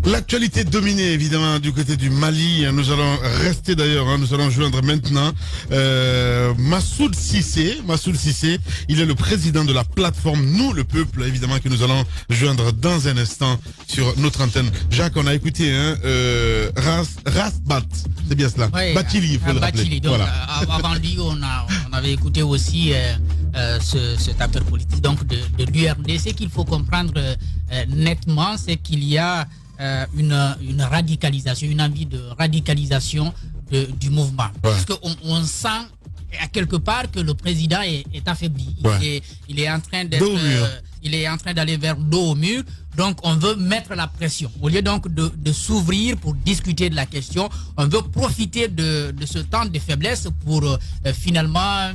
L'actualité dominée évidemment du côté du Mali. Nous allons rester d'ailleurs, nous allons joindre maintenant Massoud Cissé. Massoud Cissé, il est le président de la plateforme Nous le Peuple, évidemment, que nous allons joindre dans un instant sur notre antenne. Jacques, on a écouté Rasbat, c'est bien cela. Oui, Batili, il faut le rappeler. Batili. Donc, voilà. Avant lui, on avait écouté aussi cet acteur politique donc de l'URD. Ce qu'il faut comprendre nettement, c'est qu'il y a une radicalisation, une envie de radicalisation du mouvement. Ouais. Parce qu'on sent à quelque part que le président est affaibli. Ouais. Il est en train d'aller vers dos au mur. Donc on veut mettre la pression. Au lieu donc de s'ouvrir pour discuter de la question, on veut profiter de ce temps de faiblesse pour finalement,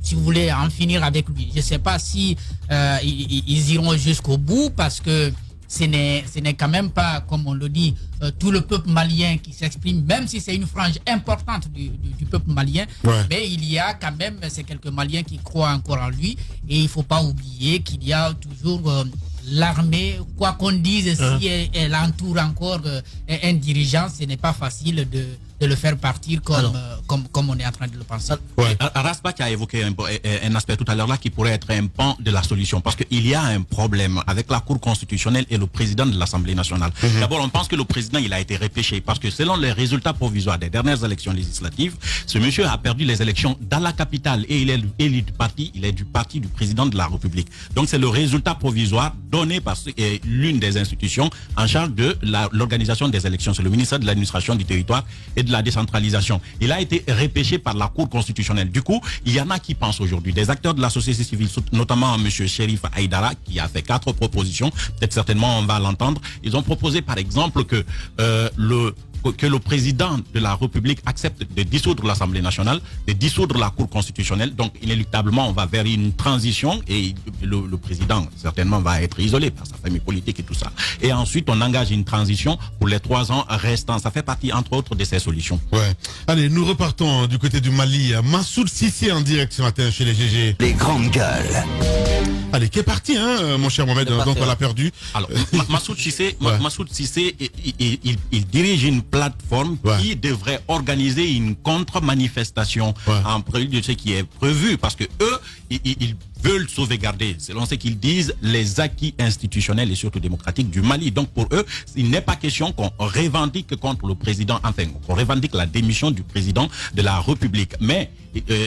si vous voulez, en finir avec lui. Je ne sais pas si ils iront jusqu'au bout, parce que ce n'est quand même pas, comme on le dit, tout le peuple malien qui s'exprime, même si c'est une frange importante du peuple malien. Ouais. Mais il y a quand même ces quelques Maliens qui croient encore en lui. Et il ne faut pas oublier qu'il y a toujours l'armée, quoi qu'on dise, si elle entoure encore un dirigeant, ce n'est pas facile de le faire partir comme on est en train de le penser. Ouais. Rasbat a évoqué un aspect tout à l'heure là qui pourrait être un pan de la solution, parce qu'il y a un problème avec la Cour constitutionnelle et le président de l'Assemblée nationale. D'abord, on pense que le président il a été repêché parce que selon les résultats provisoires des dernières élections législatives, ce monsieur a perdu les élections dans la capitale et il est élu du parti, du président de la République. Donc c'est le résultat provisoire donné par l'une des institutions en charge de l'organisation des élections, c'est le ministère de l'administration du territoire et de la décentralisation. Il a été repêché par la Cour constitutionnelle. Du coup, il y en a qui pensent aujourd'hui, des acteurs de la société civile, notamment M. Chérif Aïdara, qui a fait 4 propositions, peut-être certainement on va l'entendre. Ils ont proposé par exemple que le président de la République accepte de dissoudre l'Assemblée nationale, de dissoudre la Cour constitutionnelle. Donc, inéluctablement, on va vers une transition et le président, certainement, va être isolé par sa famille politique et tout ça. Et ensuite, on engage une transition pour les 3 ans restants. Ça fait partie, entre autres, de ces solutions. Ouais. Allez, nous repartons du côté du Mali. Massoud Cissé en direct ce matin chez les GG. Les grandes gueules. Allez, qui est parti, mon cher Mohamed, donc on l'a perdu. Alors, Massoud Cissé, il dirige une plateforme qui devrait organiser une contre-manifestation en prélude de ce qui est prévu, parce que eux, ils veulent sauvegarder, selon ce qu'ils disent, les acquis institutionnels et surtout démocratiques du Mali. Donc pour eux, il n'est pas question qu'on revendique contre le président, enfin, qu'on revendique la démission du président de la République. Mais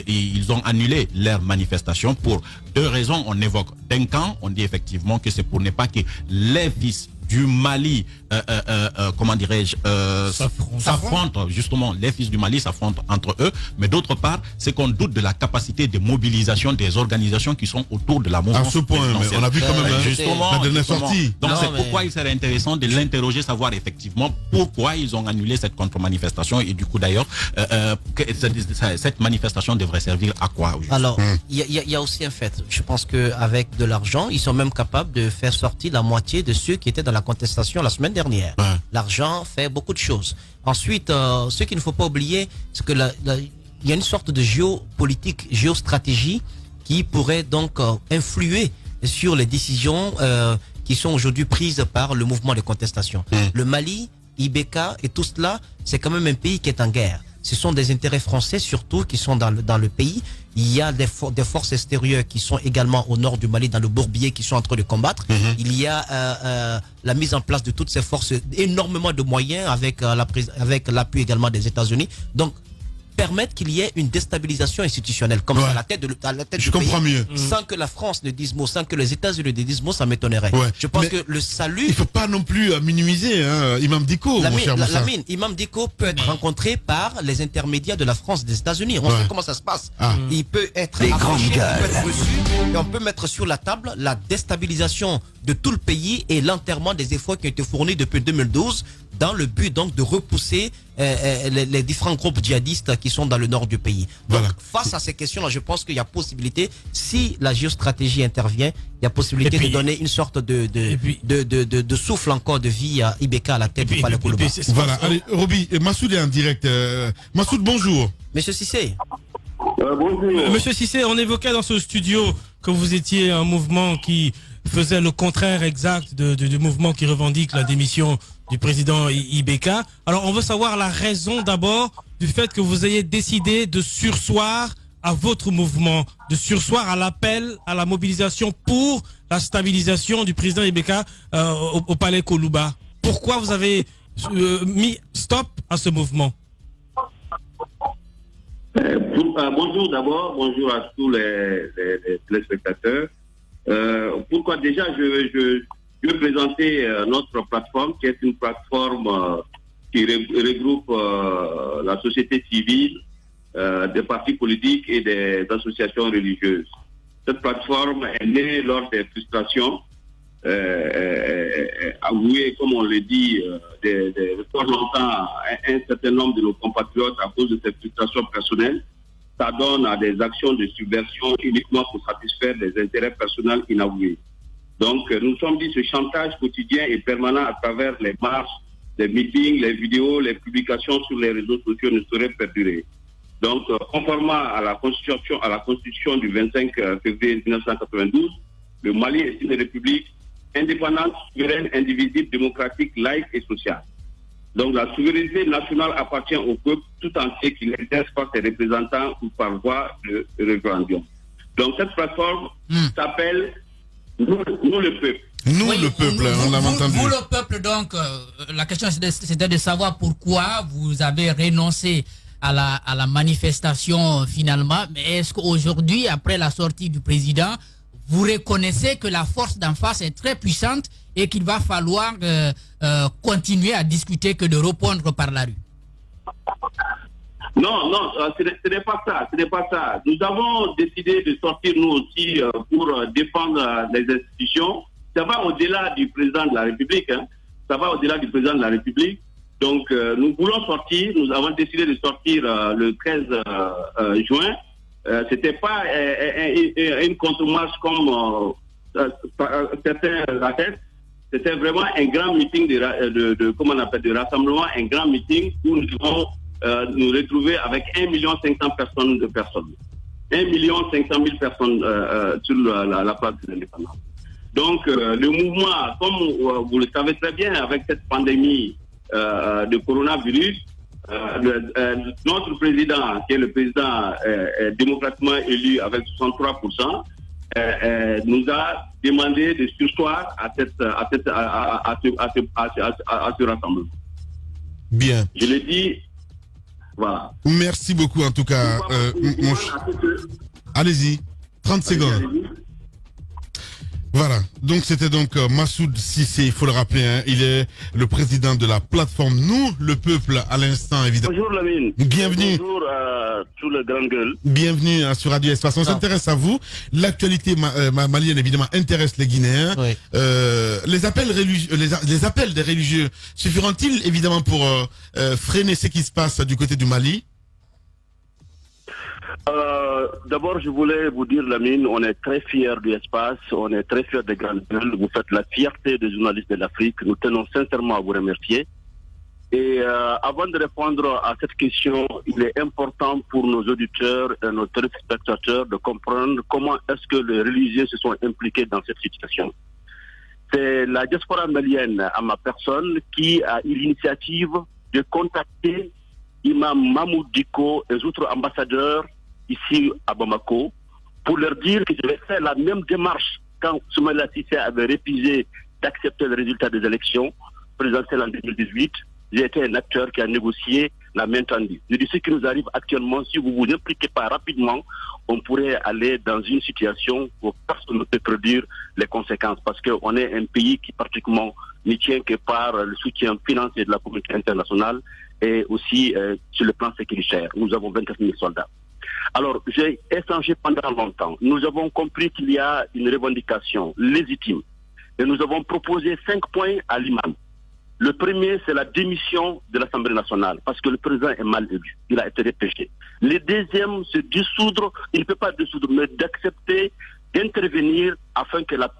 ils ont annulé leur manifestation pour 2 raisons. On évoque d'un camp, on dit effectivement que c'est pour ne pas que les fils du Mali, comment dirais-je, s'affrontent, justement, les fils du Mali s'affrontent entre eux, mais d'autre part, c'est qu'on doute de la capacité de mobilisation des organisations qui sont autour de la mouvance. À ce point, mais on a vu quand même justement, la dernière sortie. Donc c'est pourquoi il serait intéressant de l'interroger, savoir effectivement pourquoi ils ont annulé cette contre-manifestation et du coup d'ailleurs, cette manifestation devrait servir à quoi aujourd'hui. Alors, il y a aussi un fait. Je pense qu'avec de l'argent, ils sont même capables de faire sortir la moitié de ceux qui étaient dans la contestation la semaine dernière. L'argent fait beaucoup de choses. Ensuite, ce qu'il ne faut pas oublier, c'est que il y a une sorte de géopolitique, géostratégie qui pourrait donc influer sur les décisions qui sont aujourd'hui prises par le mouvement de contestation. Le Mali, IBK et tout cela, c'est quand même un pays qui est en guerre. Ce sont des intérêts français surtout qui sont dans le pays. Il y a des forces extérieures qui sont également au nord du Mali, dans le Bourbier, qui sont en train de combattre. Il y a la mise en place de toutes ces forces, énormément de moyens avec l'appui également des États-Unis. Donc, permettre qu'il y ait une déstabilisation institutionnelle comme ça à la tête du comprends pays, mieux. sans que la France ne dise mot, sans que les États-Unis ne disent mot, ça m'étonnerait. Je pense que le salut... Il ne faut pas non plus minimiser Imam Dicko, mon cher Moussa. Imam Dicko peut être rencontré par les intermédiaires de la France, des États-Unis. On sait comment ça se passe. Il peut être approché, il peut être reçu, et on peut mettre sur la table la déstabilisation de tout le pays et l'enterrement des efforts qui ont été fournis depuis 2012 dans le but donc de repousser les différents groupes djihadistes qui sont dans le nord du pays. Donc face à ces questions-là, je pense qu'il y a possibilité, si la géostratégie intervient, il y a possibilité de donner une sorte de souffle encore de vie à IBK à la tête du Palais Koulouba. Voilà, allez, Roby, Massoud est en direct. Massoud, bonjour. Monsieur Cissé. Bonjour. Monsieur Cissé, on évoquait dans ce studio que vous étiez un mouvement qui faisait le contraire exact du mouvement qui revendique la démission du président Ibeka. Alors, on veut savoir la raison d'abord du fait que vous ayez décidé de surseoir à votre mouvement, de surseoir à l'appel à la mobilisation pour la stabilisation du président Ibeka au palais Koluba. Pourquoi vous avez mis stop à ce mouvement? Bonjour d'abord, bonjour à tous les téléspectateurs. Pourquoi déjà je veux présenter notre plateforme qui est une plateforme qui regroupe la société civile, des partis politiques et des associations religieuses. Cette plateforme est née lors des frustrations avouées, comme on le dit, fort longtemps un certain nombre de nos compatriotes à cause de ces frustrations personnelles. Ça donne à des actions de subversion uniquement pour satisfaire des intérêts personnels inavoués. Donc, nous sommes dit ce chantage quotidien et permanent à travers les marches, les meetings, les vidéos, les publications sur les réseaux sociaux ne saurait perdurer. Donc, conformément à la Constitution du 25 février 1992, le Mali est une république indépendante, souveraine, indivisible, démocratique, laïque et sociale. Donc, la souveraineté nationale appartient au peuple tout entier qui l'exerce par ses représentants ou par voie de référendum. Donc, cette plateforme s'appelle nous le peuple. Nous, le peuple, on l'a entendu. Vous, le peuple, donc, la question c'était de savoir pourquoi vous avez renoncé à la manifestation finalement. Mais est-ce qu'aujourd'hui, après la sortie du président, vous reconnaissez que la force d'en face est très puissante et qu'il va falloir continuer à discuter que de répondre par la rue? Non, ce n'est pas ça. Ce n'est pas ça. Nous avons décidé de sortir nous aussi pour défendre les institutions. Ça va au-delà du président de la République. Hein. Ça va au-delà du président de la République. Donc, nous voulons sortir. Nous avons décidé de sortir le 13 juin. C'était pas une contre-marche comme certains l'attestent. C'était vraiment un grand meeting comment on appelle, de rassemblement, un grand meeting où nous devons nous retrouver avec 1 500 000 personnes. 1 500 000 personnes sur la place de l'indépendance. Donc, le mouvement, comme vous le savez très bien, avec cette pandémie de coronavirus, notre président, qui est le président démocratiquement élu avec 63%, nous a demandé de surseoir à ce rassemblement. Bien. Je le dis, voilà. Merci beaucoup en tout cas. Allez-y, 30 secondes. Voilà, donc c'était donc Massoud Cissé, il faut le rappeler, hein, il est le président de la plateforme Nous, le peuple, à l'instant évidemment. Bonjour Lamine. Bienvenue. Bonjour à tous les grandes gueules. Bienvenue sur Radio Espace, on s'intéresse à vous. L'actualité malienne évidemment intéresse les Guinéens. Oui. Les appels religieux, les appels des religieux suffiront-ils évidemment pour freiner ce qui se passe du côté du Mali? D'abord, je voulais vous dire, Lamine, on est très fiers du espace, on est très fiers des grandes gueules. Vous faites la fierté des journalistes de l'Afrique. Nous tenons sincèrement à vous remercier. Et avant de répondre à cette question, il est important pour nos auditeurs et nos téléspectateurs de comprendre comment est-ce que les religieux se sont impliqués dans cette situation. C'est la diaspora malienne, à ma personne, qui a eu l'initiative de contacter Imam Mahmoud Diko et les autres ambassadeurs ici à Bamako pour leur dire que je vais faire la même démarche quand Soumaïla Cissé avait refusé d'accepter le résultat des élections présidentielles en 2018. J'ai été un acteur qui a négocié la main tendue. Je dis ce qui nous arrive actuellement, si vous ne vous impliquez pas rapidement, on pourrait aller dans une situation où personne ne peut produire les conséquences parce qu'on est un pays qui pratiquement n'y tient que par le soutien financier de la communauté internationale et aussi sur le plan sécuritaire. Nous avons 24 000 soldats. Alors, j'ai échangé pendant longtemps. Nous avons compris qu'il y a une revendication légitime. Et nous avons proposé 5 points à l'imam. Le premier, c'est la démission de l'Assemblée nationale, parce que le président est mal élu. Il a été repêché. Le deuxième, c'est dissoudre, il ne peut pas dissoudre, mais d'accepter d'intervenir afin que la...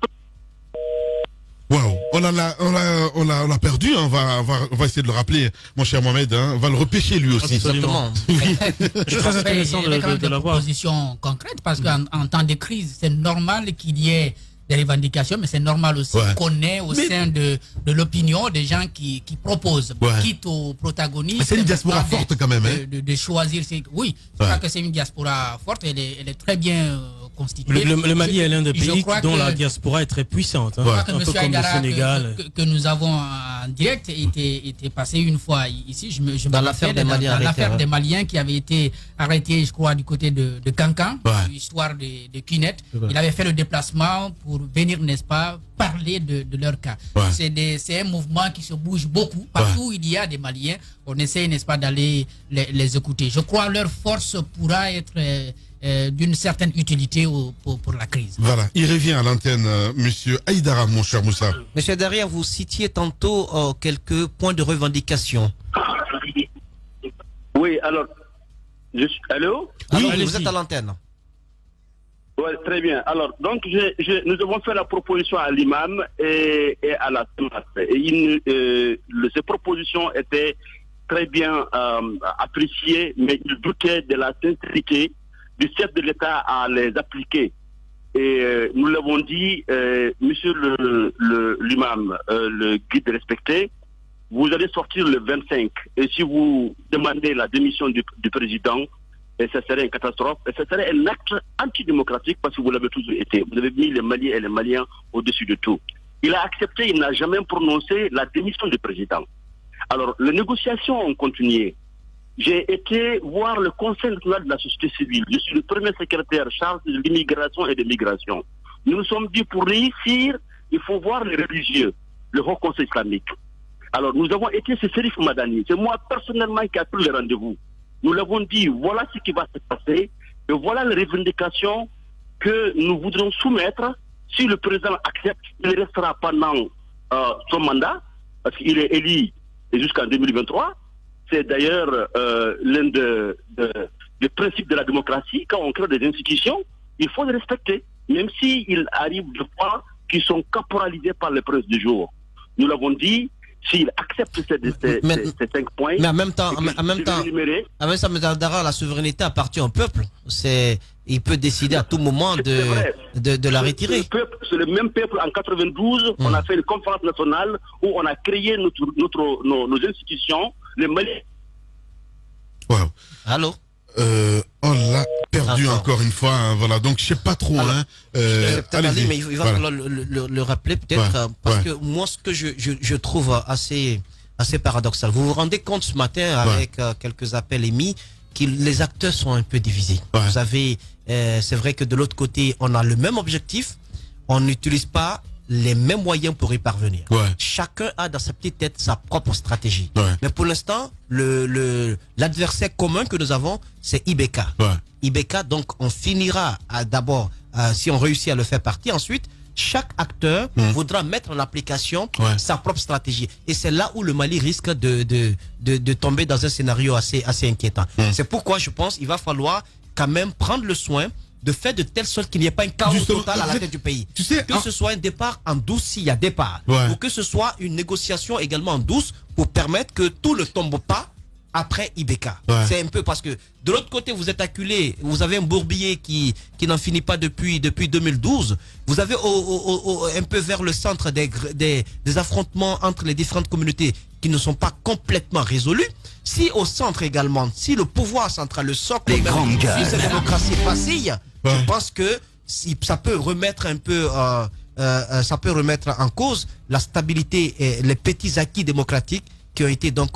Waouh, on l'a perdu, hein. On va essayer de le rappeler, mon cher Mohamed, hein. On va le repêcher lui aussi. Exactement. C'est très intéressant de l'avoir. Position concrète parce qu'en temps de crise, c'est normal qu'il y ait des revendications, mais c'est normal aussi qu'on ait au sein de l'opinion des gens qui proposent, quitte aux protagonistes. C'est une diaspora forte quand même. De choisir. Oui, je crois que c'est une diaspora forte, elle est très bien constituée. Le Mali est l'un des pays dont la diaspora est très puissante. Je crois que M. Aïdara, que nous avons en direct, était passé une fois ici. Dans l'affaire des Maliens arrêtés. L'affaire des Maliens qui avaient été arrêtés, je crois, du côté de Cancan, l'histoire de Kinet. Il avait fait le déplacement pour venir, n'est-ce pas, parler de leur cas. C'est un mouvement qui se bouge beaucoup. Partout où il y a des Maliens, on essaie, n'est-ce pas, d'aller les écouter. Je crois que leur force pourra être d'une certaine utilité pour la crise. Voilà, il revient à l'antenne, Monsieur Aïdara, mon cher Moussa. Monsieur Derrière, vous citiez tantôt quelques points de revendication. Oui, alors, allô? Alors, vous êtes à l'antenne. Oui, très bien. Alors, donc, nous avons fait la proposition à l'imam et à la SEMAS. Ces propositions étaient très bien appréciées, mais ils doutaient de la sincérité du chef de l'État à les appliquer. Et nous l'avons dit, monsieur l'imam, le guide respecté, vous allez sortir le 25. Et si vous demandez la démission du président, et ça serait une catastrophe, et ça serait un acte antidémocratique parce que vous l'avez toujours été. Vous avez mis les Maliens et les Maliens au-dessus de tout. Il a accepté, il n'a jamais prononcé la démission du président. Alors, les négociations ont continué. J'ai été voir le Conseil national de la société civile. Je suis le premier secrétaire chargé de l'immigration et de migration. Nous nous sommes dit, pour réussir, il faut voir les religieux, le Haut Conseil islamique. Alors, nous avons été chez Serif Madani. C'est moi personnellement qui a pris le rendez-vous. Nous l'avons dit, voilà ce qui va se passer, et voilà les revendications que nous voudrons soumettre. Si le président accepte, il restera pendant son mandat, parce qu'il est élu jusqu'en 2023. C'est d'ailleurs l'un des principes de la démocratie. Quand on crée des institutions, il faut les respecter, même s'il arrive de fois qu'ils sont caporalisés par les princes du jour. Nous l'avons dit, s'il accepte ces 5 points... Mais en même temps, la souveraineté appartient au peuple. Il peut décider à tout moment de la retirer. C'est le même peuple. En 92, on a fait une conférence nationale où on a créé nos institutions. Les Maliens. Wow. Allô? On l'a perdu encore une fois. Hein, voilà. Donc je sais pas trop. Alors, allez-y. Mais il va falloir le rappeler peut-être parce que moi ce que je trouve assez paradoxal. Vous vous rendez compte ce matin avec quelques appels émis que les acteurs sont un peu divisés. Vous avez, c'est vrai que de l'autre côté on a le même objectif, on n'utilise pas les mêmes moyens pour y parvenir. Chacun a dans sa petite tête sa propre stratégie. Mais pour l'instant, l'adversaire commun que nous avons, c'est IBK. IBK, donc on finira d'abord, si on réussit à le faire partie, ensuite, chaque acteur voudra mettre en application sa propre stratégie. Et c'est là où le Mali risque de tomber dans un scénario assez inquiétant. C'est pourquoi je pense qu'il va falloir quand même prendre le soin de faire de telle sorte qu'il n'y ait pas un chaos total à la tête du pays. Tu sais, que ce soit un départ en douce s'il y a départ, ou que ce soit une négociation également en douce pour permettre que tout ne tombe pas après IBK. C'est un peu parce que de l'autre côté vous êtes acculé, vous avez un bourbier qui n'en finit pas depuis 2012. Vous avez un peu vers le centre des affrontements entre les différentes communautés qui ne sont pas complètement résolus. Si au centre également, si le pouvoir central, le socle, si cette démocratie vacille, je pense que ça peut remettre un peu, ça peut remettre en cause la stabilité et les petits acquis démocratiques qui ont été donc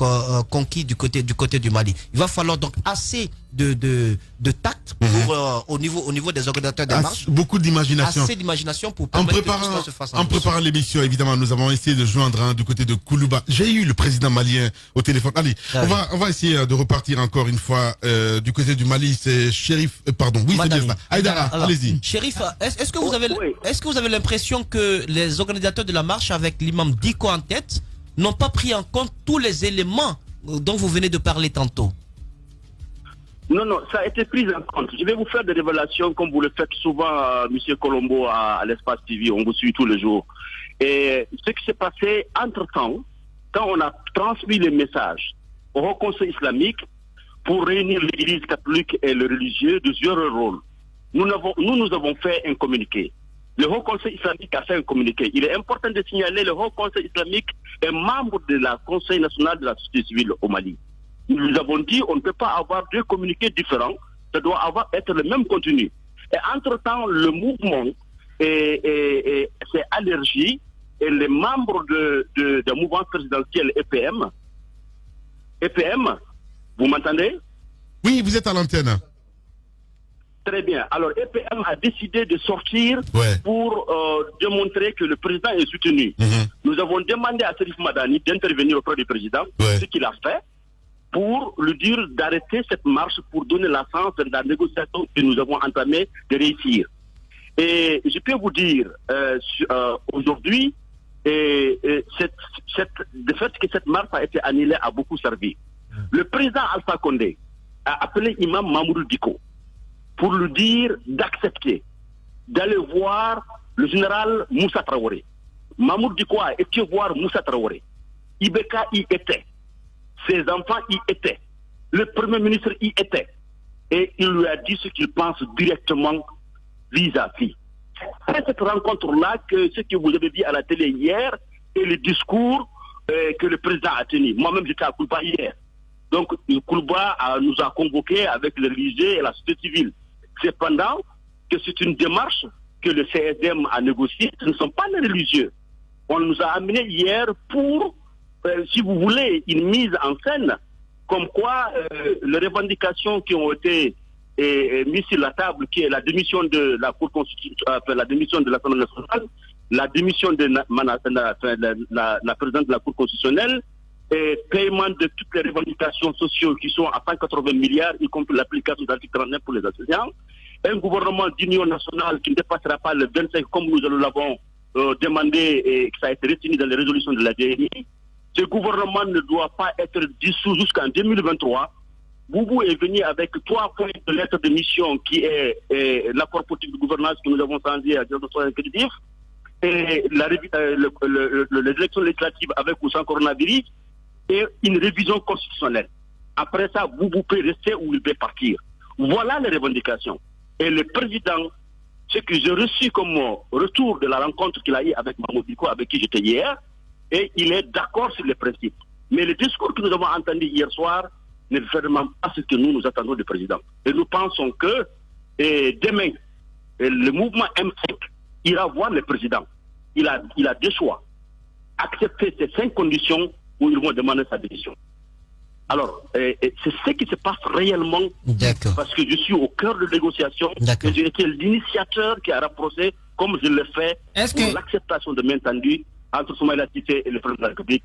conquis du côté du Mali. Il va falloir donc assez de tact pour, au niveau des organisateurs des marches. Beaucoup d'imagination. Assez d'imagination pour permettre que tout ça se fasse en préparant l'émission, évidemment, nous avons essayé de joindre du côté de Koulouba. J'ai eu le président malien au téléphone. Allez, on va essayer de repartir encore une fois du côté du Mali. C'est Chérif, pardon, oui, c'est bien ça. Aïdara, allez-y. Chérif, est-ce que vous avez l'impression que les organisateurs de la marche avec l'imam Diko en tête n'ont pas pris en compte tous les éléments dont vous venez de parler tantôt? Non, ça a été pris en compte. Je vais vous faire des révélations comme vous le faites souvent, Monsieur Colombo, à l'Espace TV. On vous suit tous les jours. Et ce qui s'est passé entre-temps, quand on a transmis les messages au Haut Conseil islamique pour réunir l'Église catholique et les religieux de jouer leur rôle, nous avons fait un communiqué. Le Haut Conseil islamique a fait un communiqué. Il est important de signaler le Haut Conseil islamique est membre de la Conseil national de la société civile au Mali. Nous avons dit on ne peut pas avoir deux communiqués différents, ça doit être le même contenu. Et entre-temps, le mouvement s'est allergi et les membres de mouvement présidentiel EPM, vous m'entendez? Oui, vous êtes à l'antenne. Très bien. Alors, EPM a décidé de sortir pour démontrer que le président est soutenu. Nous avons demandé à Serif Madani d'intervenir auprès du président, ce qu'il a fait, pour lui dire d'arrêter cette marche pour donner la chance de la négociation que nous avons entamée de réussir. Et je peux vous dire, aujourd'hui, le fait que cette marche a été annulée a beaucoup servi. Le président Alpha Condé a appelé Imam Mamoudou Diko pour lui dire d'accepter, d'aller voir le général Moussa Traoré. Mamoudou Diko a été voir Moussa Traoré. Ibeka y était. Ses enfants y étaient. Le premier ministre y était. Et il lui a dit ce qu'il pense directement vis-à-vis. C'est cette rencontre-là que ce que vous avez dit à la télé hier et le discours que le président a tenu. Moi-même, j'étais à Koulba hier. Donc, Koulba nous a convoqués avec les religieux et la société civile. Cependant, que c'est une démarche que le CSM a négociée, ce ne sont pas les religieux. On nous a amenés hier pour, si vous voulez, une mise en scène, comme quoi les revendications qui ont été mises sur la table, qui est la démission de la Cour constitutionnelle, la démission de l'Assemblée nationale, la démission de la présidente de la Cour constitutionnelle, et paiement de toutes les revendications sociales qui sont à 180 milliards, y compris l'application de l'article 39 pour les enseignants, un gouvernement d'union nationale qui ne dépassera pas le 25 comme nous l'avons demandé et que ça a été retenu dans les résolutions de la DNI. Ce gouvernement ne doit pas être dissous jusqu'en 2023. Boubou est venu avec 3 points de lettre de mission qui est l'accord politique de gouvernance que nous avons changé à 1975 et les élections législatives avec ou sans coronavirus et une révision constitutionnelle. Après ça, Boubou peut rester ou il peut partir. Voilà les revendications. Et le président, ce que j'ai reçu comme retour de la rencontre qu'il a eu avec Mamoudou Diko, avec qui j'étais hier, et il est d'accord sur les principes. Mais le discours que nous avons entendu hier soir n'est vraiment pas ce que nous attendons du président. Et nous pensons que demain, le mouvement M5 ira voir le président. Il a 2 choix. Accepter ces 5 conditions où ils vont demander sa démission. Alors, c'est ce qui se passe réellement, parce que je suis au cœur de négociation et j'ai été l'initiateur qui a rapproché, comme je le fais, pour l'acceptation de main tendue entre Soumaïla Cissé et le président de la République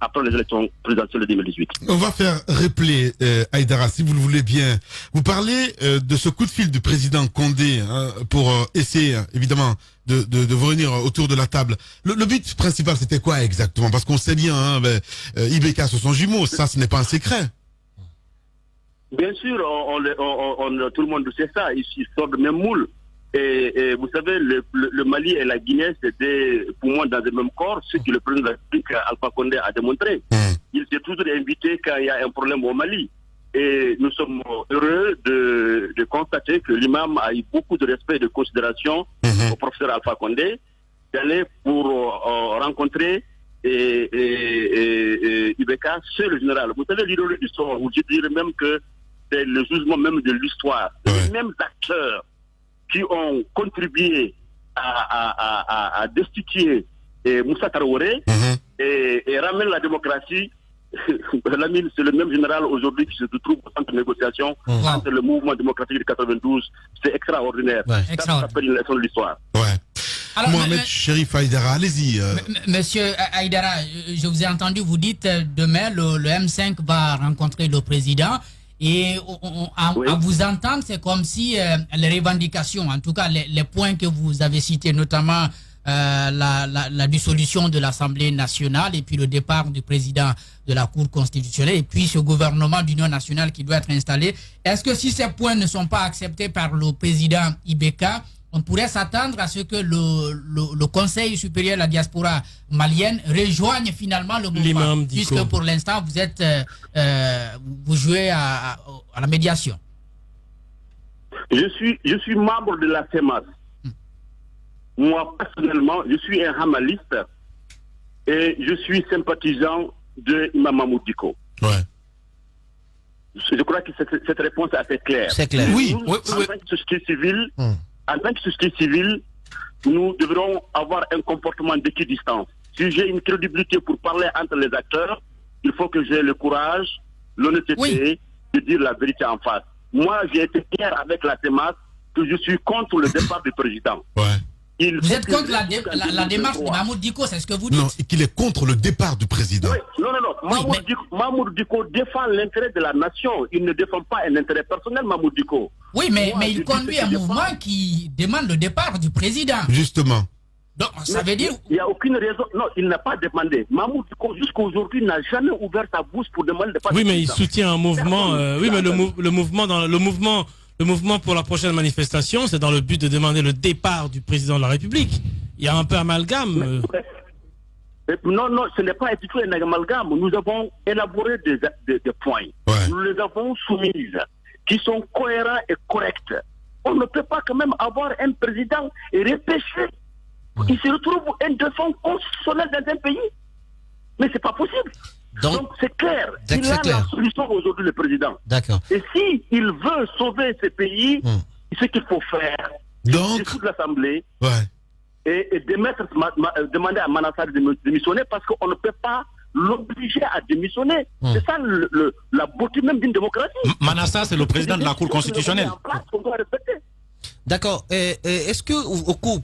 après les élections présidentielles de 2018. On va faire replay, Aïdara, si vous le voulez bien. Vous parlez de ce coup de fil du président Condé pour essayer, évidemment, de venir autour de la table. Le but principal, c'était quoi exactement? Parce qu'on sait bien, Ibeka, ce sont jumeaux, ça, ce n'est pas un secret. Bien sûr, tout le monde sait ça, ils sortent de même moule. Et vous savez, le Mali et la Guinée, c'était pour moi dans le même corps, ce que le président de la République, Alpha Condé, a démontré. Il s'est toujours invité quand il y a un problème au Mali. Et nous sommes heureux de constater que l'imam a eu beaucoup de respect et de considération au professeur Alpha Condé, d'aller pour rencontrer Ibeka, c'est le général. Vous savez, l'ironie de l'histoire, je dirais même que c'est le jugement même de l'histoire. Les mêmes acteurs qui ont contribué à destituer Moussa Traoré et ramener la démocratie. Lamine, c'est le même général aujourd'hui qui se trouve au centre de négociation entre le mouvement démocratique de 92. C'est extraordinaire. Ça s'appelle une leçon de l'histoire. Alors, Mohamed Chérif Aïdara, allez-y. Monsieur Aïdara, je vous ai entendu, vous dites demain le M5 va rencontrer le président. Et à vous entendre, c'est comme si les revendications, en tout cas les points que vous avez cités, notamment la dissolution de l'Assemblée nationale et puis le départ du président de la Cour constitutionnelle et puis ce gouvernement d'union nationale qui doit être installé. Est-ce que si ces points ne sont pas acceptés par le président Ibeka, on pourrait s'attendre à ce que le Conseil supérieur de la diaspora malienne rejoigne finalement le mouvement, puisque pour l'instant vous êtes vous jouez à la médiation. Je suis membre de la CEMAS. moi, personnellement, je suis un hamaliste et je suis sympathisant de Imam Mahmoud Dicko. Ouais. Je crois que cette réponse est assez claire. C'est clair. Oui. Nous, en tant que société civile, nous devrons avoir un comportement d'équidistance. Si j'ai une crédibilité pour parler entre les acteurs, il faut que j'ai le courage, l'honnêteté de dire la vérité en face. Moi, j'ai été clair avec la TEMAS que je suis contre le départ du président. Ouais. Vous êtes contre la démarche de Mahmoud Dicko, c'est ce que vous dites? Non, et qu'il est contre le départ du président. Oui, non. Mahmoud Dicko défend l'intérêt de la nation. Il ne défend pas un intérêt personnel, Mahmoud Dicko. Oui, mais il conduit un mouvement qui demande le départ du président. Justement. Donc, ça veut dire... Il n'y a aucune raison. Non, il n'a pas demandé. Mahmoud Dicko, jusqu'à aujourd'hui, n'a jamais ouvert sa bouche pour demander le départ du Oui, mais président. il soutient un mouvement. Oui, mais le mouvement pour la prochaine manifestation, c'est dans le but de demander le départ du président de la République. Il y a un peu amalgame. Non, ce n'est pas du tout un amalgame. Nous avons élaboré des points. Ouais. Nous les avons soumises, qui sont cohérents et corrects. On ne peut pas quand même avoir un président et repêcher. Il se retrouve un défense constitutionnel dans un pays. Mais c'est pas possible. Donc c'est clair. Il a la solution aujourd'hui, le président. D'accord. Et si il veut sauver ce pays, ce qu'il faut faire, donc, c'est l'Assemblée. Ouais. Et demander à Manassar de démissionner parce qu'on ne peut pas l'obliger à démissionner. C'est ça la beauté même d'une démocratie. Manassar, c'est le président de la Cour constitutionnelle. D'accord. Est-ce que,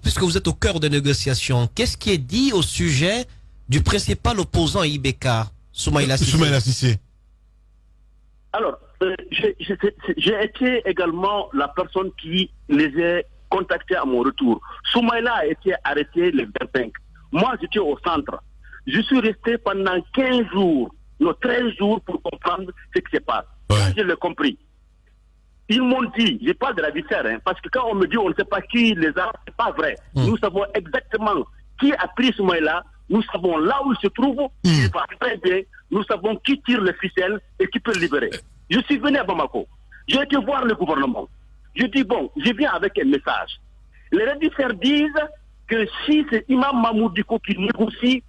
puisque vous êtes au cœur des négociations, qu'est-ce qui est dit au sujet du principal opposant à IBK, Soumaïla Cissé? Alors, j'ai été également la personne qui les a contactés à mon retour. Soumaïla a été arrêté le 25. Moi, j'étais au centre. Je suis resté pendant 15 jours, non 13 jours pour comprendre ce qui se passe. Ouais. Je l'ai compris. Ils m'ont dit, je parle de la viscère, parce que quand on me dit on ne sait pas qui les a, c'est pas vrai. Nous savons exactement qui a pris Soumaïla, nous savons là où il se trouve, il va très bien, nous savons qui tire le ficelle et qui peut le libérer. Je suis venu à Bamako, j'ai été voir le gouvernement. Je dis bon, je viens avec un message. Les rédacteurs disent que si c'est Imam Mahmoud Dicko qui négocie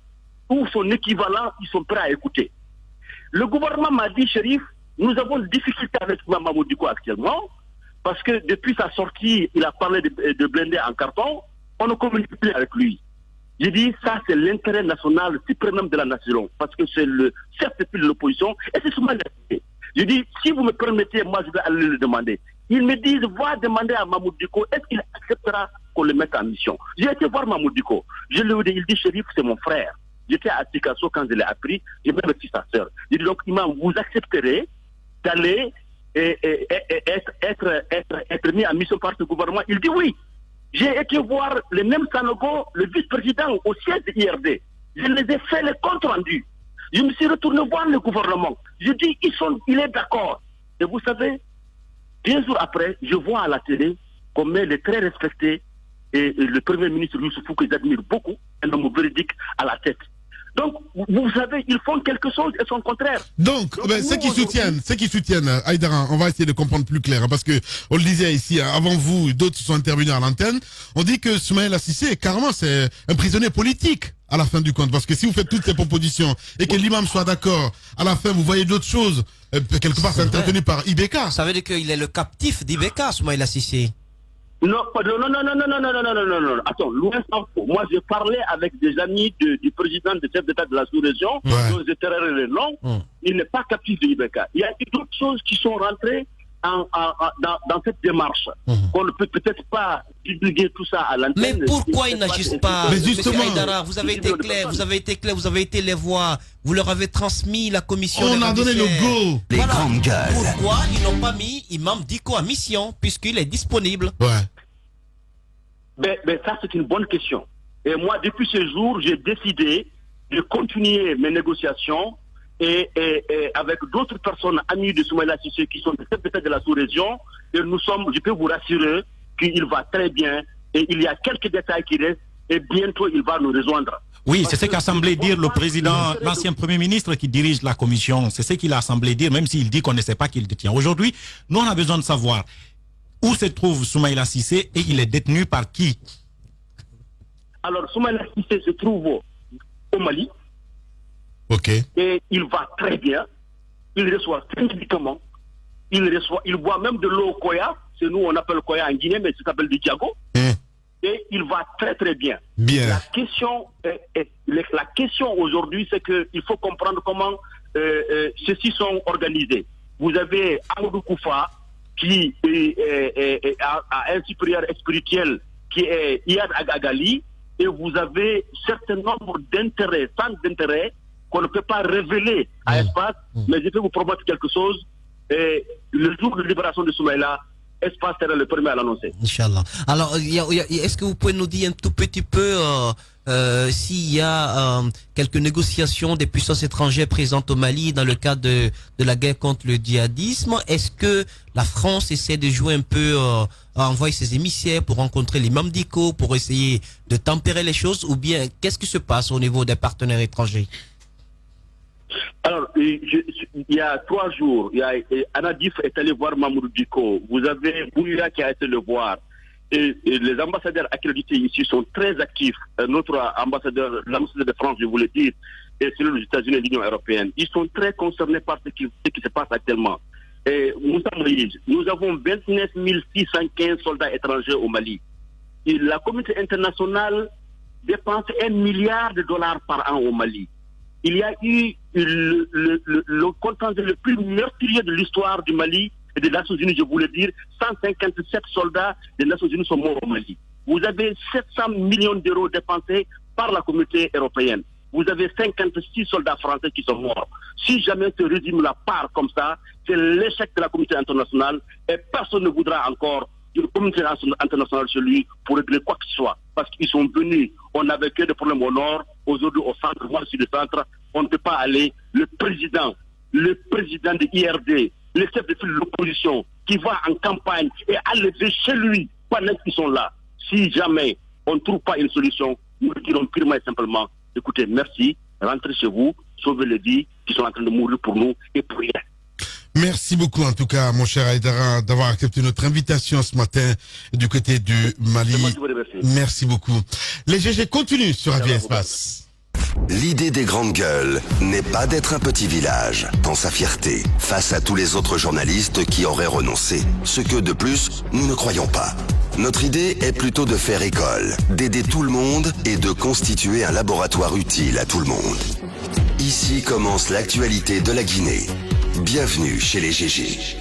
ou son équivalent, ils sont prêts à écouter. Le gouvernement m'a dit, Chérif, nous avons des difficultés avec Imam Mahmoud Dicko actuellement, parce que depuis sa sortie, il a parlé de blindé en carton, on ne communique plus avec lui. J'ai dit, ça c'est l'intérêt national suprême de la nation, parce que c'est le chef de l'opposition, et c'est souvent l'activité. Je dis, si vous me permettez, moi je vais aller le demander. Ils me disent, va demander à Mahmoud Dicko, est-ce qu'il acceptera qu'on le mette en mission? J'ai été voir Mahmoud Dicko. Je lui ai dit, il dit, Chérif, c'est mon frère. J'étais à Picasso quand je l'ai appris, j'ai même petit sa sœur. J'ai dit, donc, Imam, vous accepterez d'aller être mis en mission par ce gouvernement? Il dit oui. J'ai été voir le même Sanogo, le vice-président au siège de l'IRD. Je les ai fait les comptes rendus. Je me suis retourné voir le gouvernement. Je dis, il est d'accord. Et vous savez, 15 jours après, je vois à la télé qu'on met le très respecté et le premier ministre Youssoufou, que j'admire beaucoup, un homme véridique à la tête. Donc, vous savez, ils font quelque chose et son contraire. Donc ceux qui soutiennent, Aïdara, on va essayer de comprendre plus clair, parce que on le disait ici, avant vous, d'autres sont intervenus à l'antenne, on dit que Soumaïla Cissé, carrément, c'est un prisonnier politique, à la fin du compte, parce que si vous faites toutes ces propositions, et que l'imam soit d'accord, à la fin, vous voyez d'autres choses, quelque part, c'est entretenu par IBK. Ça veut dire qu'il est le captif d'IBK, Soumaïla Cissé. Non. Attends, loin s'en faut. Moi, j'ai parlé avec des amis du président du chef d'État de la sous-région, dont je tairai le nom. Il n'est pas captif de l'IBK. Il y a d'autres choses qui sont rentrées dans cette démarche. Qu'on ne peut peut-être pas divulguer tout ça à l'antenne. Mais pourquoi ils n'agissent pas? Mais justement, Monsieur Aïdara, vous avez été clair, vous avez été les voix, vous leur avez transmis la commission. On a donné le go. Les grandes gueules. Pourquoi ils n'ont pas mis Imam Dicko en mission, puisqu'il est disponible? Mais ça, c'est une bonne question. Et moi, depuis ce jour, j'ai décidé de continuer mes négociations et avec d'autres personnes amies de Soumaïla Cissé qui sont peut-être de la sous-région. Et nous sommes, je peux vous rassurer qu'il va très bien et il y a quelques détails qui restent et bientôt il va nous rejoindre. Oui, c'est ce qu'a semblé dire le président, l'ancien premier ministre qui dirige la commission. C'est ce qu'il a semblé dire, même s'il dit qu'on ne sait pas qu'il détient. Aujourd'hui, nous, on a besoin de savoir où se trouve Soumaïla Cissé et il est détenu par qui? Alors, Soumaïla Cissé se trouve au Mali. Ok. Et il va très bien. Il reçoit très médicaments. Il boit même de l'eau Koya. C'est nous, on appelle Koya en Guinée, mais ça s'appelle du Diago. Et il va très très bien. Bien. La question aujourd'hui, c'est qu'il faut comprendre comment ceux-ci sont organisés. Vous avez Amadou Koufa, qui a un supérieur spirituel qui est Iyad Agagali, et vous avez un certain nombre d'intérêts, centres d'intérêts, qu'on ne peut pas révéler à Espace, mais je peux vous promettre quelque chose. Le jour de libération de Soumaïla, Espace sera le premier à l'annoncer. Inch'Allah. Alors, est-ce que vous pouvez nous dire un tout petit peu s'il y a quelques négociations des puissances étrangères présentes au Mali dans le cadre de la guerre contre le djihadisme? Est-ce que la France essaie de jouer un peu, envoyer ses émissaires pour rencontrer l'imam Dicko, pour essayer de tempérer les choses, ou bien qu'est-ce qui se passe au niveau des partenaires étrangers? Alors, il y a 3 jours, Anadif est allé voir Mamoudou Dicko. Vous avez Bouya qui a été le voir. Et les ambassadeurs accrédités ici sont très actifs. Notre ambassadeur, l'ambassadeur de France, je voulais dire, et celui des États-Unis et de l'Union européenne, ils sont très concernés par ce qui se passe actuellement. Et Moussa Moïse, nous avons 29 615 soldats étrangers au Mali. Et la communauté internationale dépense $1 milliard par an au Mali. Il y a eu le contingent le plus meurtrier de l'histoire du Mali et des Nations Unies, je voulais dire. 157 soldats des Nations Unies sont morts au Mali. Vous avez 700 millions d'euros dépensés par la communauté européenne. Vous avez 56 soldats français qui sont morts. Si jamais ce régime la part comme ça, c'est l'échec de la communauté internationale et personne ne voudra encore une communauté internationale chez lui pour régler quoi que ce soit. Parce qu'ils sont venus, on n'avait que des problèmes au nord, aujourd'hui au centre, moi sur le centre, on ne peut pas aller. Le président de IRD, le chef de file de l'opposition, qui va en campagne et à lever chez lui pendant qu'ils sont là. Si jamais on ne trouve pas une solution, nous dirons purement et simplement, écoutez, merci, rentrez chez vous, sauvez les vies qui sont en train de mourir pour nous et pour rien. Merci beaucoup en tout cas, mon cher Aïdara, d'avoir accepté notre invitation ce matin du côté du Mali. Merci beaucoup. Les GG continuent sur Radio Espace. L'idée des grandes gueules n'est pas d'être un petit village dans sa fierté face à tous les autres journalistes qui auraient renoncé. Ce que de plus, nous ne croyons pas. Notre idée est plutôt de faire école, d'aider tout le monde et de constituer un laboratoire utile à tout le monde. Ici commence l'actualité de la Guinée. Bienvenue chez les GG.